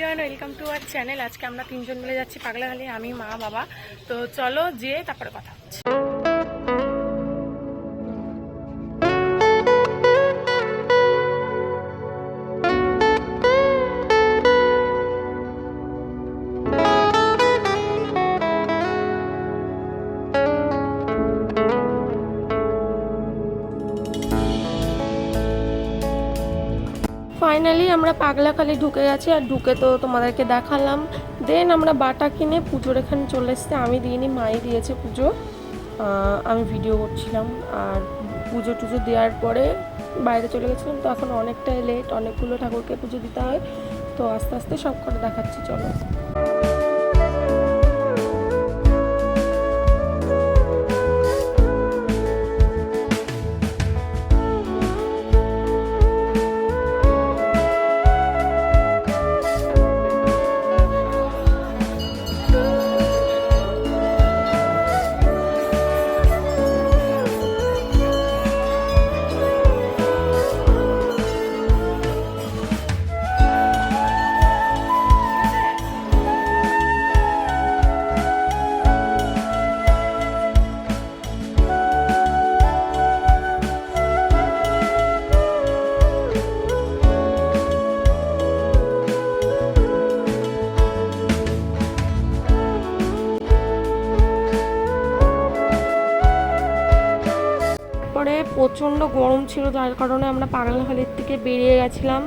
Everyone, welcome to our channel. আজকে আমরা তিনজন মিলে যাচ্ছি পাগলাখালি, আমি, মা, বাবা। তো চলো যেয়ে তারপরে কথা হচ্ছে। ফাইনালি আমরা পাগলাখালি ঢুকে গেছি, আর ঢুকে তো তোমাদেরকে দেখালাম। দেন আমরা বাটা কিনে পুজোর এখানে চলে এসেছি। আমি দিইনি, মাই দিয়েছে পুজো, আমি ভিডিও করছিলাম। আর পুজো টুজো দেওয়ার পরে বাইরে চলে গেছিলাম। তো এখন অনেকটাই লেট, অনেকগুলো ঠাকুরকে পুজো দিতে হয়। তো আস্তে আস্তে সব করে দেখাচ্ছি, চলো। প্রচণ্ড গরম ছিল, যার কারণে আমরা পাগলাখালির থেকে বেরিয়ে গেছিলাম।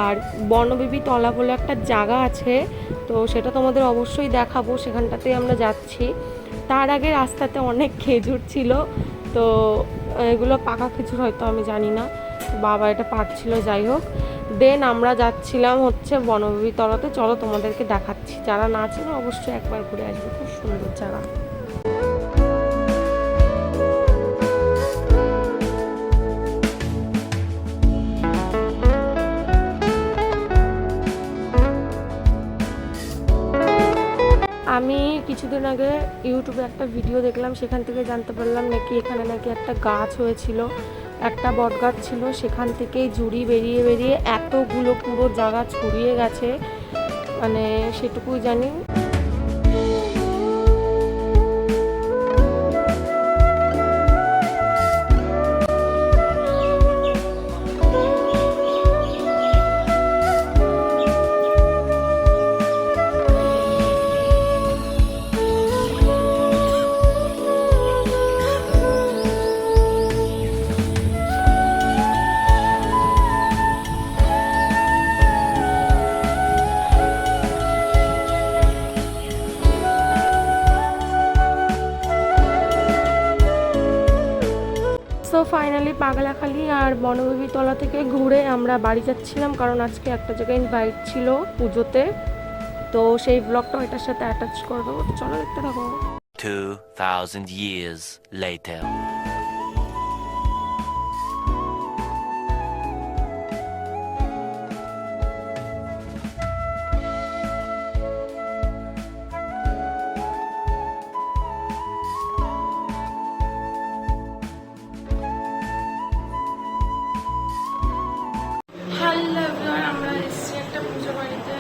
আর বনবিবি তলা বলে একটা জায়গা আছে, তো সেটা তোমাদের অবশ্যই দেখাবো, সেখানটাতেই আমরা যাচ্ছি। তার আগে রাস্তাতে অনেক খেজুর ছিল, তো এগুলো পাকা খেজুর হয়তো, আমি জানি না, বাবা এটা পাচ্ছিল। যাই হোক, দেন আমরা যাচ্ছিলাম হচ্ছে বনবিবি তলাতে। চলো তোমাদেরকে দেখাচ্ছি, যারা না ছিল অবশ্যই একবার ঘুরে আসবে, খুব সুন্দর জায়গা। আমি কিছুদিন আগে ইউটিউবে একটা ভিডিও দেখলাম, সেখান থেকে জানতে পারলাম নাকি এখানে নাকি একটা গাছ হয়েছিল, একটা বট গাছ ছিল, সেখান থেকেই ঝুড়ি বেরিয়ে বেরিয়ে এতগুলো পুরো জায়গা ছড়িয়ে গেছে, মানে সেটুকুই জানি। তো ফাইনালি পাগলাখালি আর বনবিবি তলা থেকে ঘুরে আমরা বাড়ি যাচ্ছিলাম, কারণ আজকে একটা জায়গায় ইনভাইট ছিল পুজোতে। তো সেই ব্লগটা এটার সাথে অ্যাটাচ করে দেবো, চলো দেখতে থাকো। 2000 years later. হ্যালো এভরিওয়ান, আমরা এসেছি একটা পুজো বাড়িতে।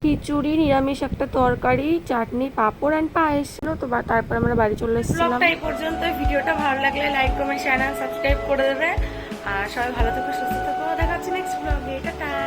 খিচুড়ি, নিরামিষ একটা তরকারি, চাটনি, পাঁপড় অ্যান্ড পায়েস ছিল। তো তারপর আমরা বাড়ি চলে এসেছিলাম। ব্লগটা এই পর্যন্ত। ভিডিওটা ভালো লাগলে লাইক, কমেন্ট, শেয়ার, সাবস্ক্রাইব করে দেবে। আর সবাই ভালো থেকো, সুস্থ থেকো। দেখা হচ্ছে নেক্সট ব্লগে। টাটা।